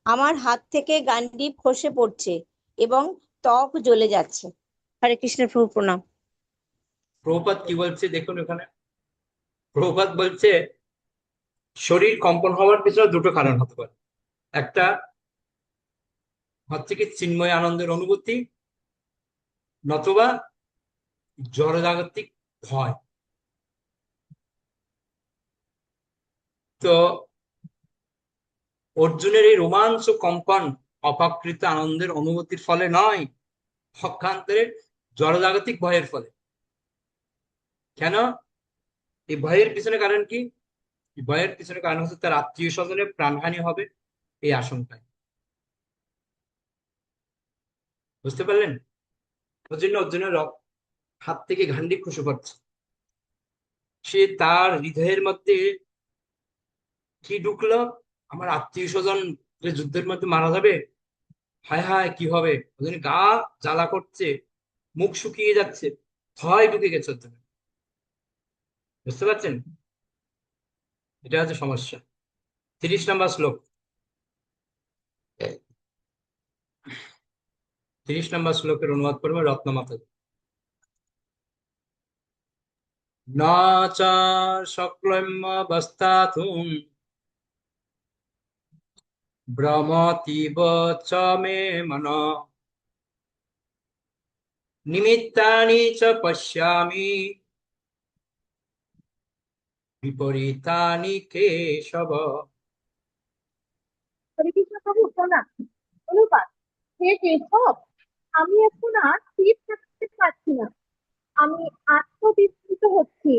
আমার হাত থেকে গান্ডিব খসে পড়ছে এবং ত্বক জ্বলে যাচ্ছে। হরে কৃষ্ণ, প্রভু প্রণাম। প্রভুপাদ কি বলছে দেখুন এখানে। প্রভুপাদ বলছে শরীর কম্পন হওয়ার পিছনে দুটো কারণ হতে পারে। একটা হচ্ছে কি চিন্ময় আনন্দের অনুভূতি, নতুবা জড়জাগতিক ভয়। তো অর্জুনের এই রোমাঞ্চ কম্পন অপ্রাকৃত আনন্দের অনুভূতির ফলে নয়, পক্ষান্তরে জড়জাগতিক ভয়ের ফলে। কেন? এই ভয়ের পিছনে কারণ কি? এই ভয়ের পিছনে কারণ হচ্ছে তার আত্মীয় স্বজনের প্রাণহানি হবে, এই আশঙ্কায়। বুঝতে পারলেন? ওর জন্য অর্জুনের হাত থেকে ঘান্ডি খসে পড়ছে। সে তার হৃদয়ের মধ্যে কি ঢুকলো? আমার আত্মীয় স্বজন যুদ্ধের মধ্যে মারা যাবে, হায় হায় কি হবে। ওদের গা জ্বালা করছে, মুখ শুকিয়ে যাচ্ছে, ভয় ঢুকে গেছে ওর জন্য। বুঝতে পারছেন? এটা হচ্ছে সমস্যা। 30 নম্বর শ্লোক। 30 নম্বর শ্লোকের অনুবাদ করবে রত্নমাতা। না চা শক্লম্যবস্থাতুম ভ্রমতীব চ মে মন নিমিত্তানি চ পশ্যামি বিপরীতানি কেশব। হরে কৃষ্ণ প্রভু প্রণাম। অনুবাদ: হে কেশব, আমি এখন আর স্থির থাকতে পারছি না। আমি আত্মবিস্মৃত হচ্ছি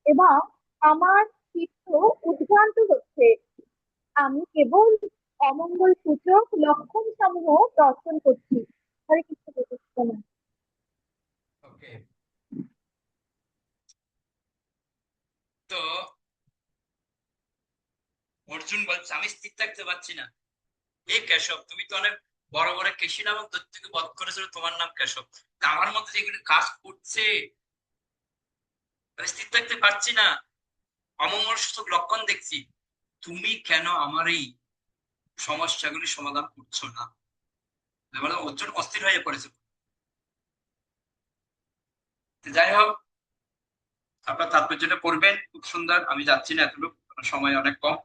এবং আমার চিত্ত উদ্ভ্রান্ত হচ্ছে। আমি কেবল অমঙ্গল সূচক লক্ষণ সমূহ দর্শন করছি। হরে কৃষ্ণ প্রভু প্রণাম। ওকে, তো অর্জুন বলছে আমি স্থির থাকতে পারছি না। এই কেশব, তুমি তো অনেক বড় বড় কেশী নামক দৈত্যকে বধ করেছিল, তোমার নাম কেশব। তা আমার মধ্যে যেগুলি কাজ করছে, আমি স্থির থাকতে পারছি না, অমঙ্গল সূচক লক্ষণ দেখছি। তুমি কেন আমার এই সমস্যাগুলি সমাধান করছো না? মানে অর্জুন অস্থির হয়ে পড়েছে। তো যাই হোক, আপনার তাৎপর্যটা পড়বেন, খুব সুন্দর। আমি যাচ্ছি না, এতটুকু সময় অনেক কম।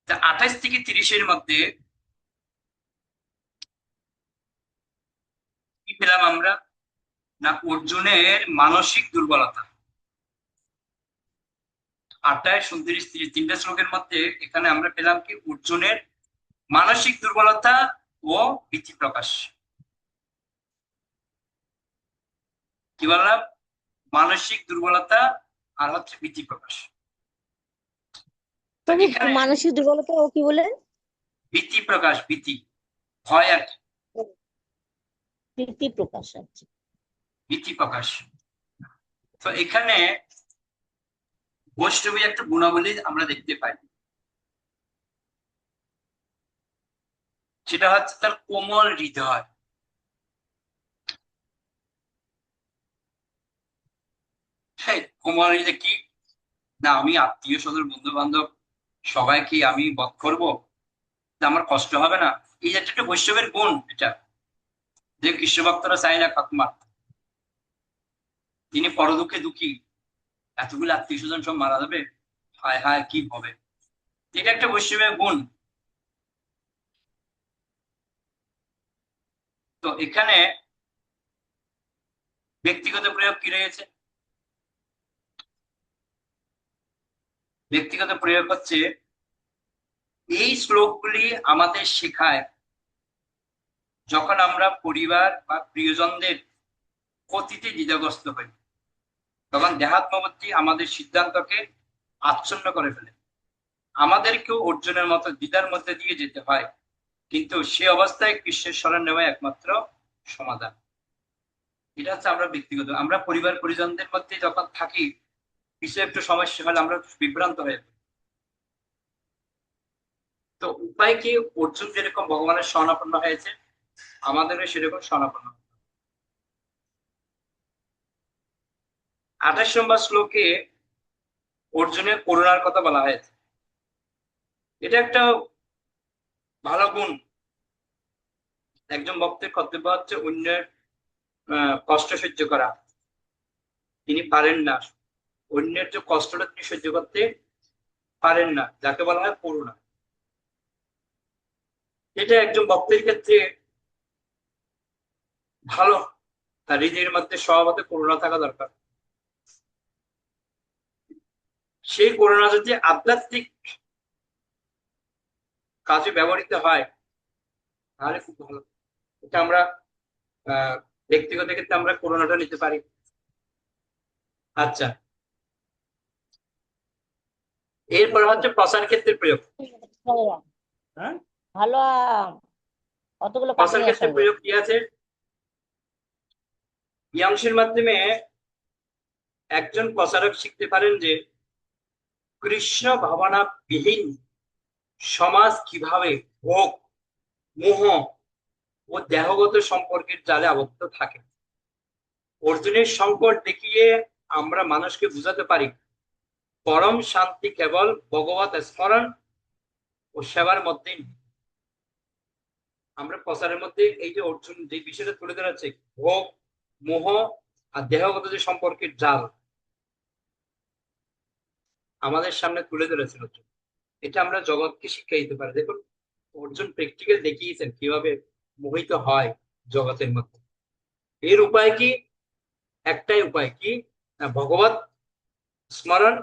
তা 28 থেকে 30-এর মধ্যে কি পেলাম আমরা? না, অর্জুনের মানসিক দুর্বলতা। 28, 29, 30 তিনটা শ্লোকের মধ্যে এখানে আমরা পেলাম কি অর্জুনের মানসিক দুর্বলতা ও ভীতি প্রকাশ। কি বললাম? মানসিক দুর্বলতা আর হচ্ছে ভীতি প্রকাশ। তো প্রভু, এখানে মানসিক দুর্বলতা ও কি বলেন? ভীতি প্রকাশ, ভীতি, ভয় আর কি, প্রীতি প্রকাশ। আচ্ছা। ভীতি প্রকাশ। তো এখানে বৈষ্ণবী একটা গুণাবলী আমরা দেখতে পাই, সেটা হচ্ছে তার কোমল হৃদয়। হ্যাঁ, কোমল হৃদয় কি না, আমি আত্মীয় স্বজন বন্ধু বান্ধব সবাইকে আমি বধ করবো, তা আমার কষ্ট হবে না। এই যে একটা বৈষ্ণবের গুণ, এটা যে কৃষ্ণ ভক্তরা চাই না খাতমা, তিনি পরদুঃখে দুঃখী, এতগুলো আত্মীয় স্বজন সব মারা যাবে, হায় হায় কি হবে। এটা একটা বৈষ্ণবের গুণ। তো এখানে ব্যক্তিগত প্রয়োগ কি রয়েছে? ব্যক্তিগত প্রয়োগ হচ্ছে এই শ্লোকগুলি আমাদের শেখায় যখন আমরা পরিবার বা প্রিয়জনদের ক্ষতিতে দ্বিধাগ্রস্ত হই, তখন দেহাত্মবুদ্ধি আমাদের সিদ্ধান্তকে আচ্ছন্ন করে ফেলে। আমাদেরকেও অর্জুনের মতো দ্বিধার মধ্যে দিয়ে যেতে হয়, কিন্তু সে অবস্থায় কৃষ্ণের শরণ নেওয়া একমাত্র সমাধান। এটা হচ্ছে আমরা ব্যক্তিগত, আমরা পরিবার পরিজনদের মধ্যে যখন থাকি, কিছু একটু সমস্যা হলে আমরা বিভ্রান্ত হয়ে পড়ি। তো উপায় কি? অর্জুন যেরকম ভগবানের শরণাপন্ন হয়েছে, আমাদেরও সেরকম শরণাপন্ন। 28 নম্বর শ্লোকে অর্জুনের করুণার কথা বলা হয়েছে। এটা একটা ভালো গুণ। একজন ভক্তের কর্তব্য হচ্ছে অন্যের কষ্ট সহ্য করা। তিনি পারেন না, অন্যের যে কষ্টটা তিনি সহ্য করতে পারেন না, যাকে বলা হয় করুণা। এটা একজন ভক্তের ক্ষেত্রে ভালো, তার হৃদয়ের মধ্যে স্বভাবতে করুণা থাকা দরকার। সেই করুণা যদি আধ্যাত্মিক কাজে ব্যবহৃত হয় তাহলে খুব ভালো। এটা আমরা আহ ব্যক্তিগত ক্ষেত্রে আমরা করুণাটা নিতে পারি। আচ্ছা, এরপর হচ্ছে প্রসার ক্ষেত্রের প্রয়োগ। হ্যাঁ, ভালো অতগুলো পাখি প্রসার নিয়ে আসা ক্ষেত্রের হলো। প্রয়োগ কি আছে? এই অংশের মাধ্যমে একজন প্রচারক শিখতে পারেন যে কৃষ্ণ ভাবনা বিহীন সমাজ কিভাবে ভোগ, মোহ ও দেহগত সম্পর্কের জালে আবদ্ধ থাকে। অর্জুনের সংকট দেখিয়ে আমরা মানুষকে বুঝাতে পারি পরম শান্তি কেবল ভগবত স্মরণ ও সেবার মধ্যেই। আমরা প্রচারের মধ্যে এই যে অর্জুন যে বিষয়টা তুলে ধরেছে, ভোগ, মোহ আর দেহগত যে সম্পর্কের জাল আমাদের সামনে তুলে ধরেছেন অর্জুন, এটা আমরা জগৎকে শিক্ষা দিতে পারি। দেখুন, অর্জুন প্র্যাকটিক্যাল দেখিয়েছেন কিভাবে মোহিত হয় জগতের মধ্যে। এর উপায় কি? একটাই উপায়, কি না, ভগবত স্মরণ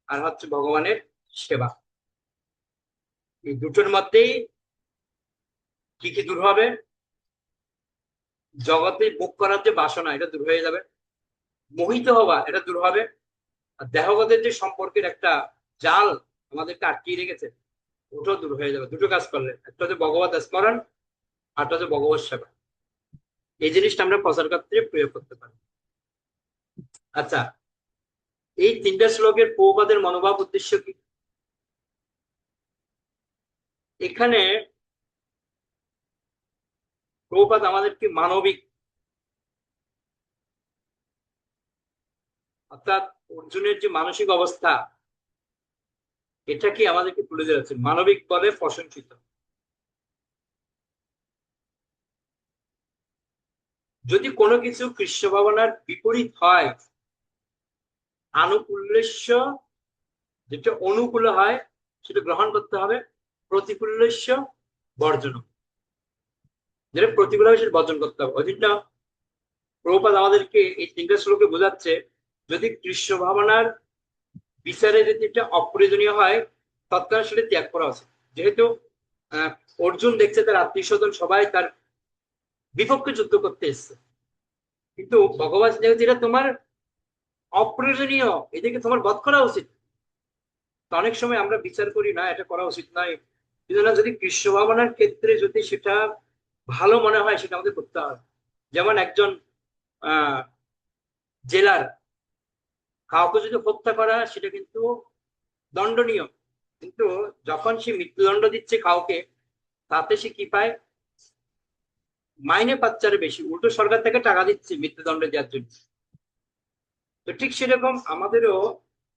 আর হচ্ছে ভগবানের সেবা। এই দুটোর মধ্যেই কি কি দূর হবে? জগতে ভোগ করার যে বাসনা এটা দূর হয়ে যাবে, মোহিত হওয়া এটা দূর হবে, আর দেহগতের যে সম্পর্কের একটা জাল আমাদেরকে আটকিয়ে রেখেছে ওটাও দূর হয়ে যাবে। দুটো কাজ করলে, একটা হচ্ছে ভগবত স্মরণ, আরটা হচ্ছে ভগবত সেবা। এই জিনিসটা আমরা প্রচার ক্ষেত্রে প্রয়োগ করতে পারি। আচ্ছা, এই তিনটা শ্লোকের প্রভুপাদের মনোভাব উদ্দেশ্য কি? এখানে প্রভুপাদ আমাদেরকে মানবিক, অর্থাৎ অর্জুনের যে মানসিক অবস্থা এটা কি আমাদেরকে তুলে ধরেছেন, মানবিক বলে প্রশংসিত। যদি কোনো কিছু কৃষ্ণ ভাবনার বিপরীত হয়, আনুকূল্যস্য, যেটা অনুকূল হয় সেটা গ্রহণ করতে হবে, প্রতিকূল্যস্য বর্জন, যেটা প্রতিকূল হবে সেটা বর্জন করতে হবে। ওই জন্য প্রভুপাদ আমাদেরকে এই তিনটা শ্লোকে বোঝাচ্ছে যদি কৃষ্ণ ভাবনার বিচারে যদি এটা অপ্রয়োজনীয় হয় তৎক্ষণাৎ সেটা ত্যাগ করা উচিত। যেহেতু আহ অর্জুন দেখছে তার আত্মীয় স্বজন সবাই তার বিপক্ষে যুদ্ধ করতে এসছে, কিন্তু ভগবান যেহেতু এটা তোমার অপ্রয়োজনীয়, এদিকে তোমার বধ করা উচিত। তো অনেক সময় আমরা বিচার করি না এটা করা উচিত নয়, কিন্তু না, যদি কৃষ্ণ ভাবনার ক্ষেত্রে যদি সেটা ভালো মনে হয় সেটা আমাদের করতে হবে। যেমন একজন আহ জেলার কাউকে যদি হত্যা করা সেটা কিন্তু দণ্ডনীয়, কিন্তু যখন সে মৃত্যুদণ্ড দিচ্ছে কাউকে, তাতে সে কি পায়? মাইনে পাচ্ছে আরো বেশি, উল্টো সরকার থেকে টাকা দিচ্ছে মৃত্যুদণ্ড দেওয়ার জন্য। তো ঠিক সেরকম আমাদেরও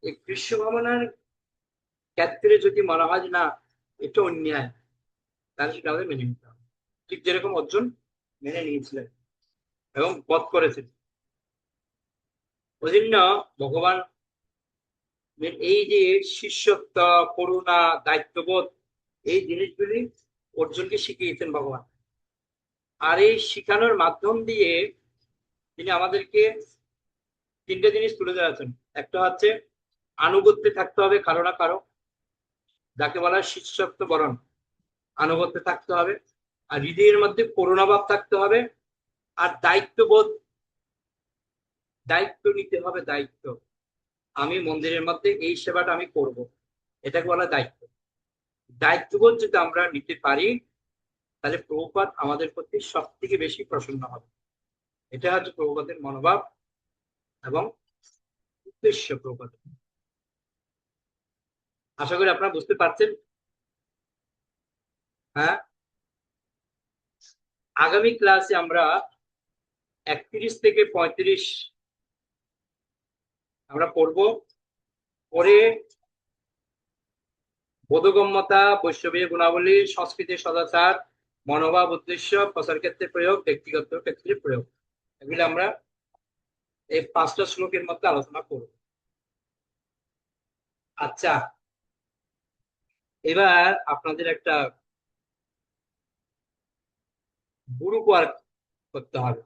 এই কৃষ্ণ ভাবনার ক্ষেত্রে যদি মনে হয় যে না এটা অন্যায়, তাহলে সেটা আমাদের মেনে নিতে হবে, ঠিক যেরকম অর্জুন মেনে নিয়েছিলেন এবং বধ করেছেন। ওই জন্য ভগবান এই যে শিষ্যত্ব, করুণা, দায়িত্ববোধ, এই জিনিসগুলি অর্জুনকে শিখিয়েছেন ভগবান। আর এই শিখানোর মাধ্যম দিয়ে তিনি আমাদেরকে তিনটে জিনিস তুলে ধরেছেন। একটা হচ্ছে আনুগত্যে থাকতে হবে কারো না কারো, যাকে বলা হয় শিষ্যত্ব বরণ, আনুগত্যে থাকতে হবে। আর হৃদয়ের মধ্যে করুণাভাব থাকতে হবে। আর দায়িত্ববোধ, দায়িত্ব নিতে হবে, দায়িত্ব, আমি মন্দিরের মধ্যে এই সেবাটা আমি করব, এটাকে বলা দায়িত্ব। দায়িত্ববোধ যদি আমরা নিতে পারি তাহলে প্রভুপাদ আমাদের প্রতি সব থেকে বেশি প্রসন্ন হবে। এটা হচ্ছে প্রভুপাদের মনোভাব এবং উদ্দেশ্য প্রভুপাদ। আশা করি আপনারা বুঝতে পারছেন। হ্যাঁ, আগামী ক্লাসে আমরা 31 থেকে 35 আমরা পড়ব। পরে বোধগম্যতা, বৈষ্ণবীয় গুণাবলী, সংস্কৃতির সদাচার, মনোভাব, উদ্দেশ্য, প্রচার ক্ষেত্রে প্রয়োগ, ব্যক্তিগত ক্ষেত্রে প্রয়োগ, এগুলো আমরা এই 5টা শ্লোকের মধ্যে আলোচনা করব। আচ্ছা, এবার আপনাদের একটা গ্রুপ ওয়ার্ক করতে হবে।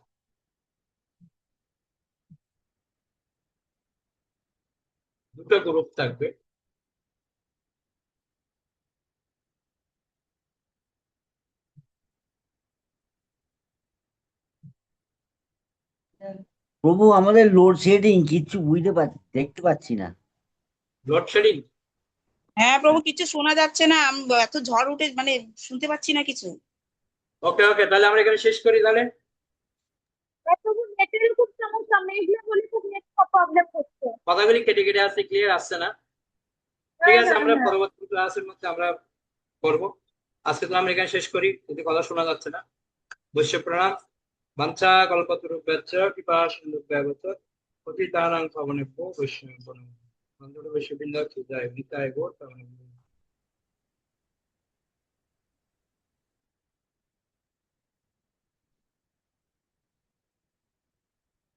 দুটো গ্রুপ থাকবে। প্রভু, আমাদের লোডশেডিং, কিচ্ছু দেখতে পাচ্ছি না। লোডশেডিং? হ্যাঁ প্রভু, কিছু শোনা যাচ্ছে না, এত ঝড় উঠে মানে শুনতে পাচ্ছি না কিছু। ওকে ওকে, তাহলে আমরা এখানে শেষ করি তাহলে। প্রভু নেটের খুব সমস্যা, মেঘলা বলে খুব নেট প্রবলেম হচ্ছে। কথাগুলি কেটে কেটে আসছে, ক্লিয়ার আসছে না। ঠিক হ্যাঁ আছে, হ্যাঁ আমরা হ্যাঁ। পরবর্তী ক্লাসের মধ্যে আমরা করব। আজকে তো আমরা এখানে শেষ করি, যদি কথা শোনা যাচ্ছে না। বৈশ্য প্রণাম। বাঞ্ছা কল্পতরুভ্যশ্চ কৃপা সিন্ধুভ্যেব পতিতানাং পাবনেভ্যো বৈষ্ণবেভ্যো নমঃ। বন্ধুরা, বৈশ্যবৃন্দ, জয় নিতাই গৌর।